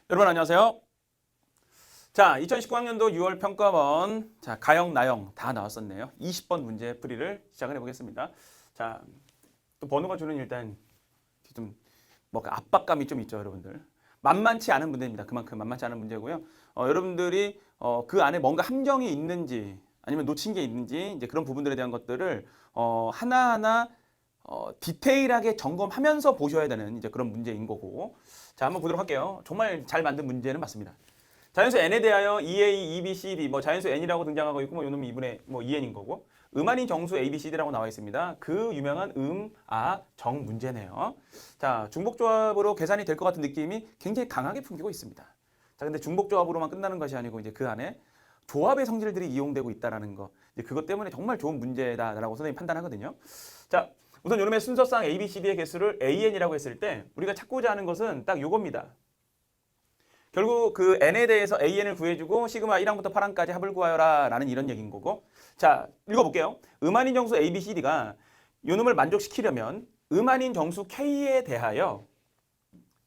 여러분 안녕하세요. 자, 2019학년도 6월 평가원 가형, 나형 다 나왔었네요. 20번 문제 풀이를 시작을 해보겠습니다. 자, 또 번호가 주는 일단 좀 압박감이 좀 있죠, 여러분들. 만만치 않은 문제입니다. 그만큼 만만치 않은 문제고요. 여러분들이 그 안에 뭔가 함정이 있는지 아니면 놓친 게 있는지 이제 그런 부분들에 대한 것들을 하나하나 디테일하게 점검하면서 보셔야 되는 이제 그런 문제인 거고. 자, 한번 보도록 할게요. 정말 잘 만든 문제는 맞습니다. 자연수 n에 대하여 2a, 2b, cd, 자연수 n이라고 등장하고 있고, 요놈이 2분의 2n인 거고, 음한인 정수 a, b, cd라고 나와 있습니다. 그 유명한 정 문제네요. 자, 중복조합으로 계산이 될 것 같은 느낌이 굉장히 강하게 풍기고 있습니다. 자, 근데 중복조합으로만 끝나는 것이 아니고 이제 그 안에 조합의 성질들이 이용되고 있다라는 거, 이제 그것 때문에 정말 좋은 문제다라고 선생님이 판단하거든요. 자, 우선 요놈의 순서상 a, b, cd의 개수를 an이라고 했을 때 우리가 찾고자 하는 것은 딱 요겁니다. 결국 그 n에 대해서 an을 구해주고 시그마 1항부터 8항까지 합을 구하여라 라는 이런 얘기인 거고. 자, 읽어볼게요. 음한인 정수 a, b, cd가 요놈을 만족시키려면 음한인 정수 k에 대하여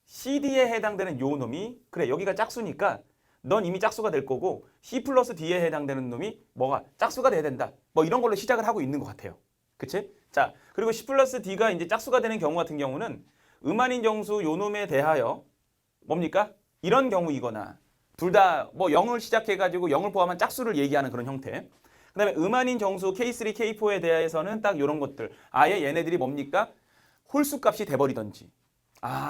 cd에 해당되는 요 놈이, 그래 여기가 짝수니까 넌 이미 짝수가 될 거고 c 플러스 d에 해당되는 놈이 뭐가 짝수가 돼야 된다. 이런 걸로 시작을 하고 있는 것 같아요. 그치? 자, 그리고 c 플러스 d가 이제 짝수가 되는 경우 같은 경우는 음한인 정수 요 놈에 대하여 뭡니까? 이런 경우이거나 둘 다 0을 시작해가지고 0을 포함한 짝수를 얘기하는 그런 형태. 그 다음에 음한인 정수 K3, K4에 대해서는 딱 이런 것들. 아예 얘네들이 뭡니까? 홀수 값이 돼버리던지.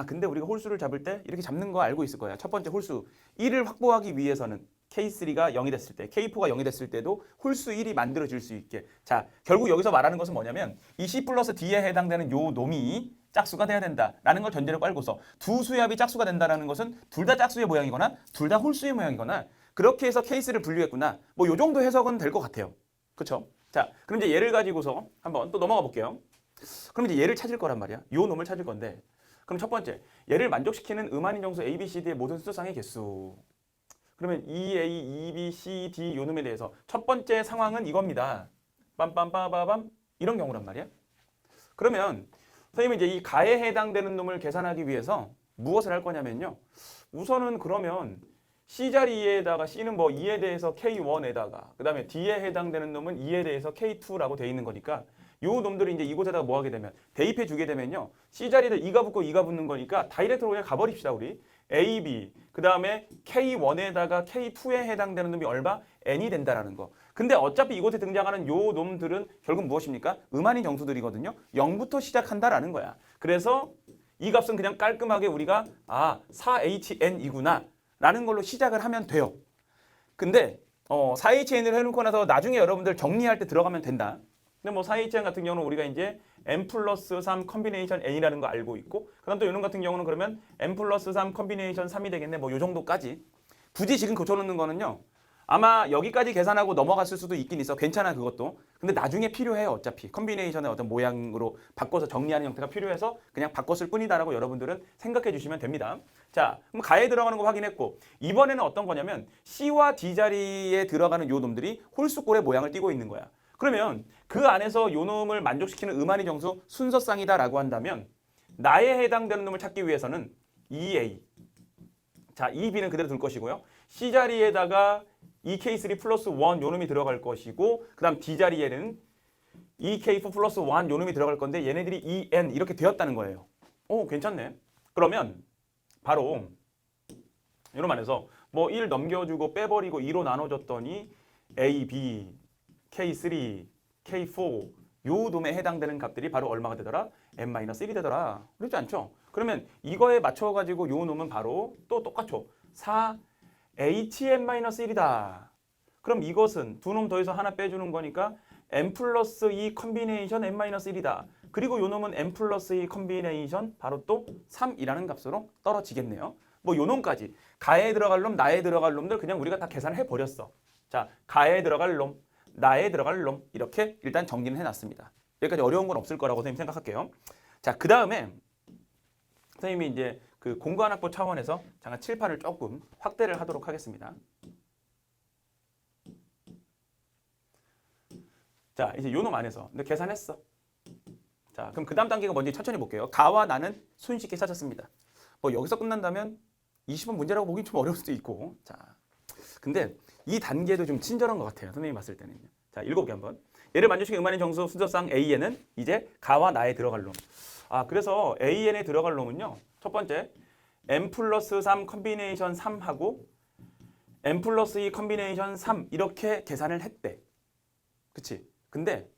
근데 우리가 홀수를 잡을 때 이렇게 잡는 거 알고 있을 거야. 첫 번째 홀수 1을 확보하기 위해서는 K3가 0이 됐을 때, K4가 0이 됐을 때도 홀수 1이 만들어질 수 있게. 자, 결국 여기서 말하는 것은 뭐냐면 이 C 플러스 D에 해당되는 요 놈이 짝수가 돼야 된다라는 걸 전제로 깔고서 두 수의 합이 짝수가 된다는 것은 둘 다 짝수의 모양이거나 둘 다 홀수의 모양이거나 그렇게 해서 케이스를 분류했구나. 요 정도 해석은 될 것 같아요. 그렇죠? 자, 그럼 이제 얘를 가지고서 한번 또 넘어가 볼게요. 그럼 이제 얘를 찾을 거란 말이야. 요 놈을 찾을 건데, 그럼 첫 번째, 얘를 만족시키는 음한인 정수 A, B, C, D의 모든 수상의 개수. 그러면 EA, EB, C, D 요 놈에 대해서 첫 번째 상황은 이겁니다. 빰빰빠바밤 이런 경우란 말이야. 그러면 선생님은 이제 이 가에 해당되는 놈을 계산하기 위해서 무엇을 할 거냐면요. 우선은 그러면 C 자리에다가 C는 2에 대해서 K1에다가 그 다음에 D에 해당되는 놈은 2에 대해서 K2라고 돼 있는 거니까 요 놈들이 이제 이곳에다가 뭐 하게 되면 대입해 주게 되면요. C 자리에다 2가 붙고 2가 붙는 거니까 다이렉트로 그냥 가버립시다 우리. A, B 그 다음에 K1에다가 K2에 해당되는 놈이 얼마? N이 된다라는 거. 근데 어차피 이곳에 등장하는 요 놈들은 결국 무엇입니까? 음한인 정수들이거든요. 0부터 시작한다라는 거야. 그래서 이 값은 그냥 깔끔하게 우리가 4HN이구나 라는 걸로 시작을 하면 돼요. 근데 4HN을 해놓고 나서 나중에 여러분들 정리할 때 들어가면 된다. 근데 4HN 같은 경우는 우리가 이제 n 플러스 3 컨비네이션 n이라는 거 알고 있고, 그 다음 또 이런 같은 경우는 그러면 n 플러스 3 컨비네이션 3이 되겠네. 요 정도까지. 굳이 지금 고쳐놓는 거는요. 아마 여기까지 계산하고 넘어갔을 수도 있긴 있어. 괜찮아 그것도. 근데 나중에 필요해요. 어차피 컨비네이션의 어떤 모양으로 바꿔서 정리하는 형태가 필요해서 그냥 바꿨을 뿐이다라고 여러분들은 생각해 주시면 됩니다. 자, 그럼 가에 들어가는 거 확인했고, 이번에는 어떤 거냐면 C와 D 자리에 들어가는 요 놈들이 홀수꼴의 모양을 띠고 있는 거야. 그러면 그 안에서 요 놈을 만족시키는 음한인 정수 순서쌍이다라고 한다면 나에 해당되는 놈을 찾기 위해서는 EA, 자, EB는 그대로 둘 것이고요. C 자리에다가 EK3 플러스 1 요 놈이 들어갈 것이고, 그 다음 D 자리에는 EK4 플러스 1 요 놈이 들어갈 건데 얘네들이 EN 이렇게 되었다는 거예요. 괜찮네. 그러면 바로 이런 안에서 1 넘겨주고 빼버리고 2로 나눠줬더니 A, B, K3, K4 요 놈에 해당되는 값들이 바로 얼마가 되더라? N-1이 되더라. 그렇지 않죠? 그러면 이거에 맞춰가지고 요 놈은 바로 또 똑같죠. 4HN-1이다. 그럼 이것은 두 놈 더해서 하나 빼주는 거니까 N 플러스 2 컨비네이션 N-1이다. 그리고 요 놈은 N 플러스 2 컨비네이션 바로 또 3이라는 값으로 떨어지겠네요. 요 놈까지. 가에 들어갈 놈, 나에 들어갈 놈들 그냥 우리가 다 계산을 해버렸어. 자, 가에 들어갈 놈, 나에 들어갈 놈 이렇게 일단 정리는 해놨습니다. 여기까지 어려운 건 없을 거라고 선생님 생각할게요. 자, 그 다음에 선생님이 이제 그 공간확보 차원에서 잠깐 칠판을 조금 확대를 하도록 하겠습니다. 자, 이제 요 놈 안에서 근데 계산했어. 자, 그럼 그 다음 단계가 뭔지 천천히 볼게요. 가와 나는 손쉽게 찾았습니다. 여기서 끝난다면 20번 문제라고 보긴 좀 어려울 수도 있고. 자, 근데 이 단계도 좀 친절한 것 같아요. 선생님이 봤을 때는요. 자, 7개 한번. 얘를 만족시키는 음안의 정수 순서상 AN은 이제 가와 나에 들어갈 놈. 그래서 AN에 들어갈 놈은요. 첫 번째, n 플러스 3 컨비네이션 3하고 n 플러스 2 컨비네이션 3 이렇게 계산을 했대. 그치? 근데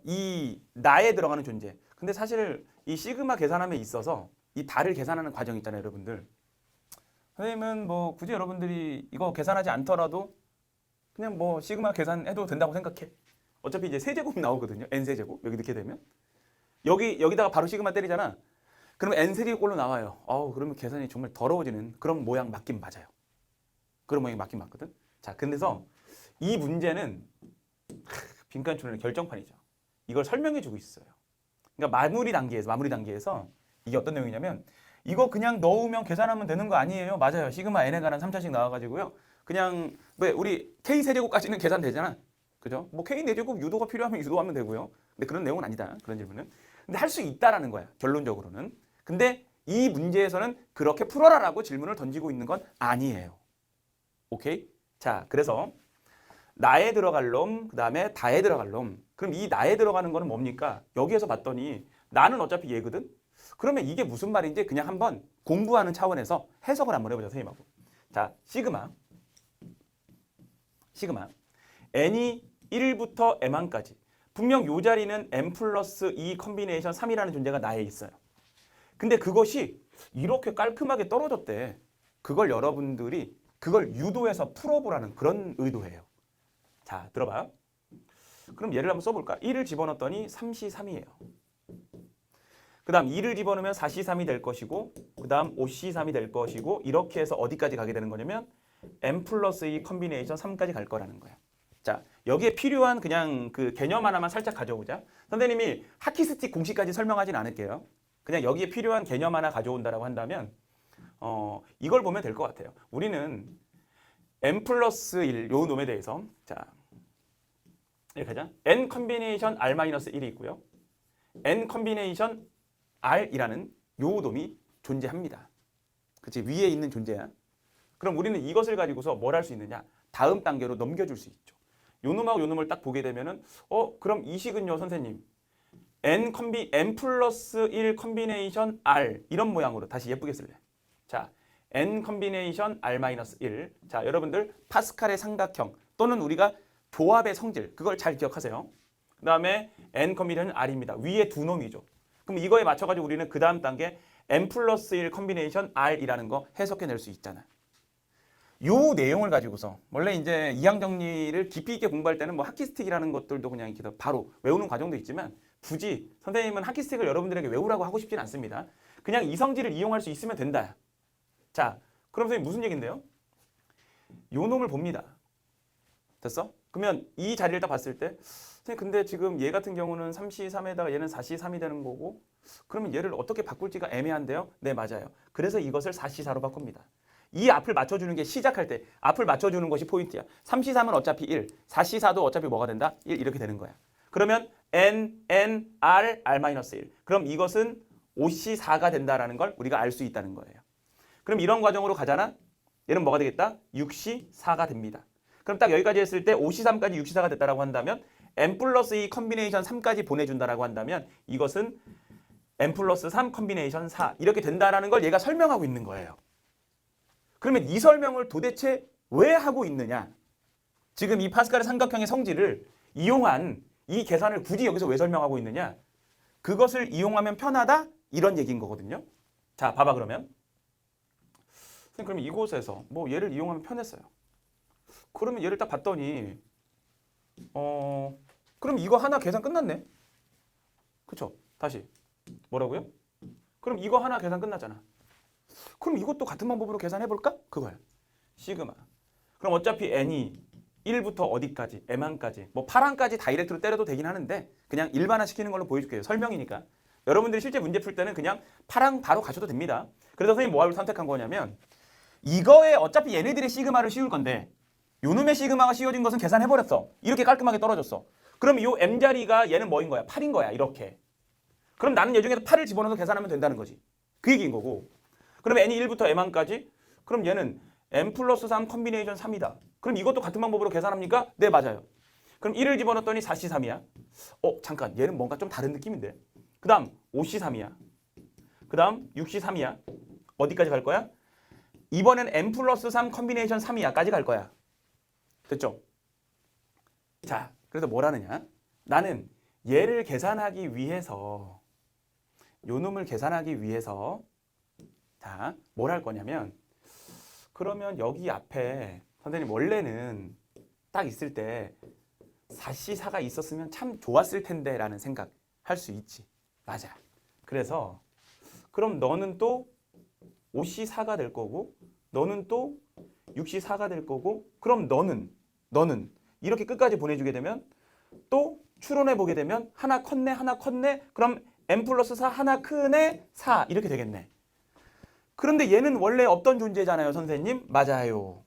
이 나에 들어가는 존재. 근데 사실 이 시그마 계산함에 있어서 이 달을 계산하는 과정이 있잖아요, 여러분들. 선생님은 뭐 굳이 여러분들이 이거 계산하지 않더라도 그냥 뭐 시그마 계산해도 된다고 생각해. 어차피 이제 세제곱 나오거든요. n 세제곱. 여기 넣게 되면. 여기다가 바로 시그마 때리잖아. 그러면 n 세제곱꼴로 나와요. 그러면 계산이 정말 더러워지는 그런 모양 맞긴 맞아요. 그런 모양이 맞긴 맞거든. 자, 근데서 이 문제는 빈칸초론의 결정판이죠. 이걸 설명해주고 있어요. 그러니까 마무리 단계에서 이게 어떤 내용이냐면 이거 그냥 넣으면 계산하면 되는 거 아니에요? 맞아요. 시그마 n에 관한 3차식 나와가지고요. 그냥 왜 우리 k 세제곱까지는 계산되잖아. 그죠? 뭐 k 4제곱 유도가 필요하면 유도하면 되고요. 근데 그런 내용은 아니다. 그런 질문은. 근데 할 수 있다라는 거야. 결론적으로는. 근데 이 문제에서는 그렇게 풀어라라고 질문을 던지고 있는 건 아니에요. 오케이? 자, 그래서 나에 들어갈 놈, 그 다음에 다에 들어갈 놈. 그럼 이 나에 들어가는 거는 뭡니까? 여기에서 봤더니 나는 어차피 얘거든? 그러면 이게 무슨 말인지 그냥 한번 공부하는 차원에서 해석을 한번 해보자, 선생님하고. 자, 시그마 n이 1부터 m까지. 분명 이 자리는 n 플러스 2 컨비네이션 3이라는 존재가 나에 있어요. 근데 그것이 이렇게 깔끔하게 떨어졌대. 그걸 여러분들이 그걸 유도해서 풀어보라는 그런 의도예요. 자, 들어봐. 그럼 얘를 한번 써볼까? 1을 집어넣었더니 3C3이에요. 그 다음 2를 집어넣으면 4C3이 될 것이고 그 다음 5C3이 될 것이고 이렇게 해서 어디까지 가게 되는 거냐면 n 플러스 2 컨비네이션 3까지 갈 거라는 거야. 자, 여기에 필요한 그냥 그 개념 하나만 살짝 가져오자. 선생님이 하키스틱 공식까지 설명하진 않을게요. 그냥 여기에 필요한 개념 하나 가져온다라고 한다면 이걸 보면 될 것 같아요. 우리는 n 플러스 1 요 놈에 대해서 자 이렇게 하자. n 컨비네이션 r-1이 있고요. n 컨비네이션 r이라는 요 놈이 존재합니다. 그치? 위에 있는 존재야. 그럼 우리는 이것을 가지고서 뭘 할 수 있느냐? 다음 단계로 넘겨줄 수 있죠. 요 놈하고 요 놈을 딱 보게 되면은 그럼 이 식은요, 선생님. n 플러스 1 컨비네이션 r 이런 모양으로 다시 예쁘게 쓸래. 자, n 컨비네이션 r-1. 자, 여러분들 파스칼의 삼각형 또는 우리가 조합의 성질 그걸 잘 기억하세요. 그 다음에 n 컨비네이션 r입니다. 위에 두 놈이죠. 그럼 이거에 맞춰가지고 우리는 그 다음 단계 n 플러스 1 컨비네이션 r이라는 거 해석해낼 수 있잖아. 요 내용을 가지고서 원래 이제 이항 정리를 깊이 있게 공부할 때는 뭐 하키스틱이라는 것들도 그냥 이렇게 바로 외우는 과정도 있지만 굳이 선생님은 하키스틱을 여러분들에게 외우라고 하고 싶진 않습니다. 그냥 이 성질을 이용할 수 있으면 된다. 자, 그럼 선생님 무슨 얘긴데요? 요 놈을 봅니다. 됐어? 그러면 이 자리를 딱 봤을 때 선생님 근데 지금 얘 같은 경우는 3C3에다가 얘는 4C3이 되는 거고 그러면 얘를 어떻게 바꿀지가 애매한데요? 네, 맞아요. 그래서 이것을 4C4로 바꿉니다. 이 앞을 맞춰주는 게 시작할 때 앞을 맞춰주는 것이 포인트야. 3C3은 어차피 1, 4C4도 어차피 뭐가 된다? 1 이렇게 되는 거야. 그러면 n, r, r-1. 그럼 이것은 5C4가 된다라는 걸 우리가 알 수 있다는 거예요. 그럼 이런 과정으로 가잖아? 얘는 뭐가 되겠다? 6C4가 됩니다. 그럼 딱 여기까지 했을 때 5C3까지 6C4가 됐다라고 한다면 n 플러스 2 컨비네이션 3까지 보내준다라고 한다면 이것은 n 플러스 3 컨비네이션 4 이렇게 된다라는 걸 얘가 설명하고 있는 거예요. 그러면 이 설명을 도대체 왜 하고 있느냐? 지금 이 파스칼의 삼각형의 성질을 이용한 이 계산을 굳이 여기서 왜 설명하고 있느냐? 그것을 이용하면 편하다? 이런 얘기인 거거든요. 자, 봐봐 그러면. 그러면 이곳에서 뭐 얘를 이용하면 편했어요. 그러면 얘를 딱 봤더니 그럼 이거 하나 계산 끝났네. 그쵸? 다시. 뭐라고요? 그럼 이거 하나 계산 끝났잖아. 그럼 이것도 같은 방법으로 계산해볼까? 그거야. 시그마. 그럼 어차피 n이 1부터 어디까지? m항까지. 뭐 8항까지 다이렉트로 때려도 되긴 하는데 그냥 일반화 시키는 걸로 보여줄게요. 설명이니까. 여러분들이 실제 문제 풀 때는 그냥 8항 바로 가셔도 됩니다. 그래서 선생님 뭐를 선택한 거냐면 이거에 어차피 얘네들의 시그마를 씌울 건데 요놈의 시그마가 씌워진 것은 계산해버렸어. 이렇게 깔끔하게 떨어졌어. 그럼 요 m자리가 얘는 뭐인 거야? 8인 거야. 이렇게. 그럼 나는 얘 중에서 8을 집어넣어서 계산하면 된다는 거지. 그 얘기인 거고. 그 그럼 n이 1부터 m까지. 그럼 얘는 n 플러스 3 컨비네이션 3이다. 그럼 이것도 같은 방법으로 계산합니까? 네, 맞아요. 그럼 1을 집어넣었더니 4C3이야. 잠깐, 얘는 뭔가 좀 다른 느낌인데. 그 다음 5C3이야. 그 다음 6C3이야. 어디까지 갈 거야? 이번엔 n 플러스 3 컨비네이션 3이야까지 갈 거야. 됐죠? 자, 그래서 뭘 하느냐? 나는 얘를 계산하기 위해서, 요 놈을 계산하기 위해서, 자, 뭘 할 거냐면, 그러면 여기 앞에 선생님 원래는 딱 있을 때 4C4가 있었으면 참 좋았을 텐데 라는 생각 할 수 있지. 맞아. 그래서 그럼 너는 또 5C4가 될 거고 너는 또 6C4가 될 거고 그럼 너는 이렇게 끝까지 보내주게 되면 또 추론해 보게 되면 하나 컸네 그럼 n 플러스 4 하나 크네 4 이렇게 되겠네. 그런데 얘는 원래 없던 존재잖아요, 선생님. 맞아요.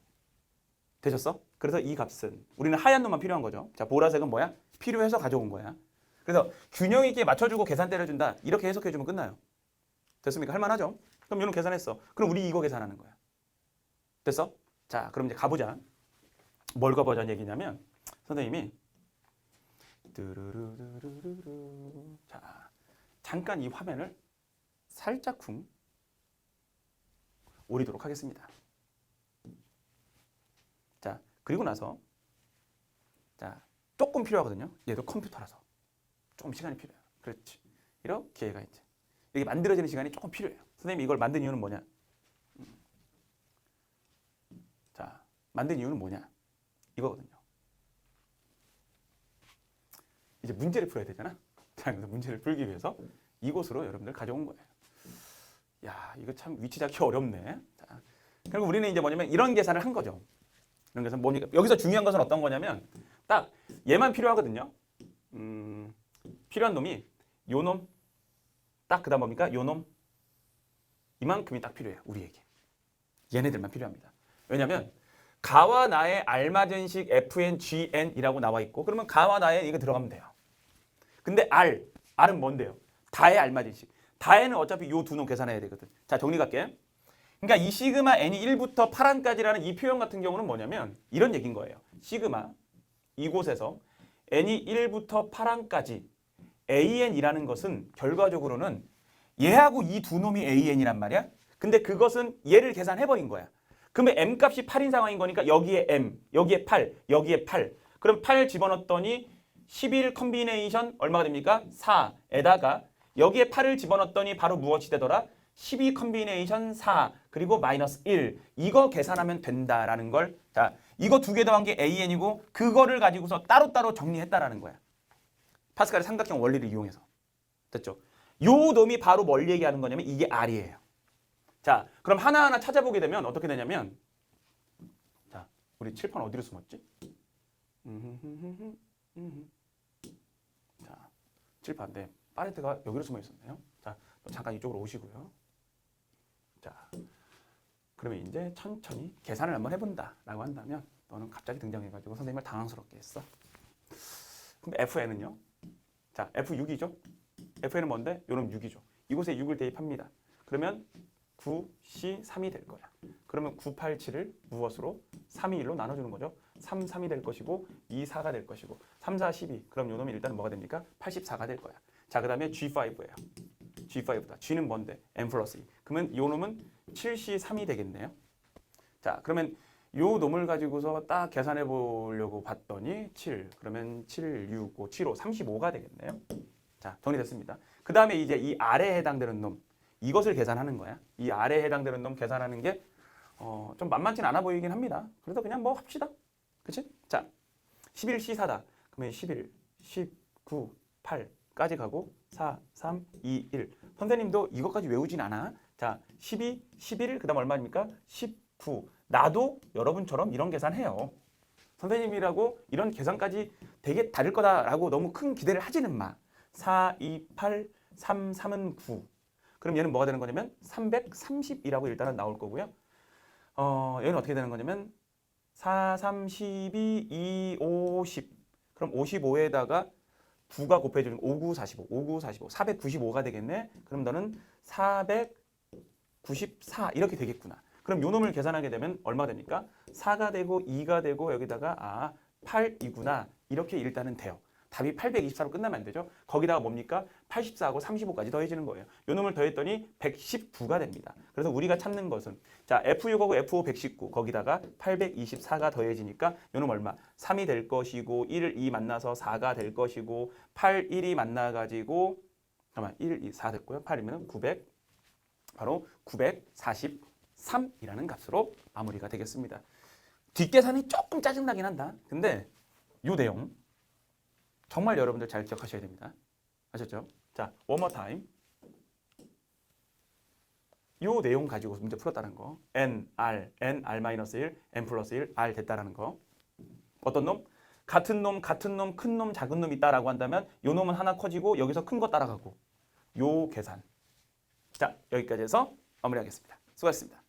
되셨어? 그래서 이 값은 우리는 하얀 놈만 필요한 거죠. 자, 보라색은 뭐야? 필요해서 가져온 거야. 그래서 균형 있게 맞춰주고 계산 때려준다. 이렇게 해석해주면 끝나요. 됐습니까? 할만하죠? 그럼 얘는 계산했어. 그럼 우리 이거 계산하는 거야. 됐어? 자, 그럼 이제 가보자. 뭘 가보자는 얘기냐면 선생님이 뚜루루루루루 자, 잠깐 이 화면을 살짝쿵 오리도록 하겠습니다. 자, 그리고 나서 자, 조금 필요하거든요. 얘도 컴퓨터라서 조금 시간이 필요해요. 그렇지. 이렇게 얘가 이제 이게 만들어지는 시간이 조금 필요해요. 선생님이 이걸 만든 이유는 뭐냐? 자, 만든 이유는 뭐냐? 이거거든요. 이제 문제를 풀어야 되잖아. 자, 그래서 문제를 풀기 위해서 이곳으로 여러분들 가져온 거예요. 야, 이거 참 위치 잡기 어렵네. 자, 그리고 우리는 이제 뭐냐면 이런 계산을 한 거죠. 이런 계산 뭐니까 여기서 중요한 것은 어떤 거냐면 딱 얘만 필요하거든요. 필요한 놈이 요 놈, 딱 그다음 뭡니까? 요 놈, 이만큼이 딱 필요해요. 우리에게. 얘네들만 필요합니다. 왜냐하면 가와 나의 알맞은 식 fn, gn이라고 나와 있고 그러면 가와 나의 이거 들어가면 돼요. 근데 R은 뭔데요? 다의 알맞은 식. 다에는 어차피 요 두 놈 계산해야 되거든. 자, 정리 갈게. 그러니까 이 시그마 n이 1부터 8안까지라는 이 표현 같은 경우는 뭐냐면 이런 얘기인 거예요. 시그마 이곳에서 n이 1부터 8안까지 an이라는 것은 결과적으로는 얘하고 이 두 놈이 an이란 말이야. 근데 그것은 얘를 계산해버린 거야. 그러면 m 값이 8인 상황인 거니까 여기에 m, 여기에 8, 여기에 8. 그럼 8 집어넣었더니 11 컨비네이션 얼마가 됩니까? 4에다가 여기에 8을 집어넣었더니 바로 무엇이 되더라? 12 컨비네이션 4 그리고 마이너스 1 이거 계산하면 된다라는 걸 자 이거 두 개 더한 게 an이고 그거를 가지고서 따로따로 정리했다라는 거야. 파스칼의 삼각형 원리를 이용해서. 됐죠? 요 놈이 바로 뭘 얘기하는 거냐면 이게 R이에요. 자, 그럼 하나하나 찾아보게 되면 어떻게 되냐면 자, 우리 칠판 어디로 숨었지? 자, 칠판 네, 팔레트가 여기로 숨어 있었네요. 자, 잠깐 이쪽으로 오시고요. 자, 그러면 이제 천천히 계산을 한번 해본다라고 한다면 너는 갑자기 등장해가지고 선생님을 당황스럽게 했어. 그럼 FN은요? 자, F6이죠? FN은 뭔데? 요놈 6이죠. 이곳에 6을 대입합니다. 그러면 9C3이 될 거야. 그러면 987을 무엇으로? 3, 2, 1로 나눠주는 거죠. 3, 3이 될 것이고 2, 4가 될 것이고 3, 4, 12. 그럼 요놈이 일단 뭐가 됩니까? 84가 될 거야. 자, 그 다음에 G5예요. G5다. G는 뭔데? N 플러스 2. 그러면 요 놈은 7C3이 되겠네요. 자, 그러면 요 놈을 가지고서 딱 계산해 보려고 봤더니 7. 그러면 7, 6, 5, 7, 5, 35가 되겠네요. 자, 정리됐습니다. 그 다음에 이제 이 아래에 해당되는 놈. 이것을 계산하는 거야. 이 아래에 해당되는 놈 계산하는 게 좀 만만치 않아 보이긴 합니다. 그래서 그냥 뭐 합시다. 그치? 자, 11C4다. 그러면 11, 19, 8까지 가고 4, 3, 2, 1. 선생님도 이것까지 외우진 않아. 자, 12, 11, 그 다음 얼마입니까? 19. 나도 여러분처럼 이런 계산해요. 선생님이라고 이런 계산까지 되게 다를 거다라고 너무 큰 기대를 하지는 마. 4, 2, 8, 3, 3은 9. 그럼 얘는 뭐가 되는 거냐면 330이라고 일단은 나올 거고요. 얘는 어떻게 되는 거냐면 4, 3, 12, 2, 50. 그럼 55에다가 9가 곱해주는 5, 9, 45, 5, 9, 45, 495가 되겠네. 그럼 너는 94 이렇게 되겠구나. 그럼 요 놈을 계산하게 되면 얼마 됩니까? 4가 되고 2가 되고 여기다가 8이구나. 이렇게 일단은 돼요. 답이 824로 끝나면 안 되죠. 거기다가 뭡니까? 84하고 35까지 더해지는 거예요. 요 놈을 더했더니 119가 됩니다. 그래서 우리가 찾는 것은 자 F6하고 F5 119 거기다가 824가 더해지니까 요 놈 얼마? 3이 될 것이고 1, 2 만나서 4가 될 것이고 8, 1이 만나가지고 잠깐만 1, 2, 4 됐고요. 8이면 900 바로 943이라는 값으로 마무리가 되겠습니다. 뒷계산이 조금 짜증나긴 한다. 근데 요 내용 정말 여러분들 잘 기억하셔야 됩니다. 아셨죠? 자, one more time. 요 내용 가지고 문제 풀었다는 거. n, r, n-1, n 플러스 1, r 됐다라는 거. 어떤 놈? 같은 놈, 큰 놈, 작은 놈 있다라고 한다면 요 놈은 하나 커지고 여기서 큰 거 따라가고 요 계산. 자, 여기까지 해서 마무리하겠습니다. 수고하셨습니다.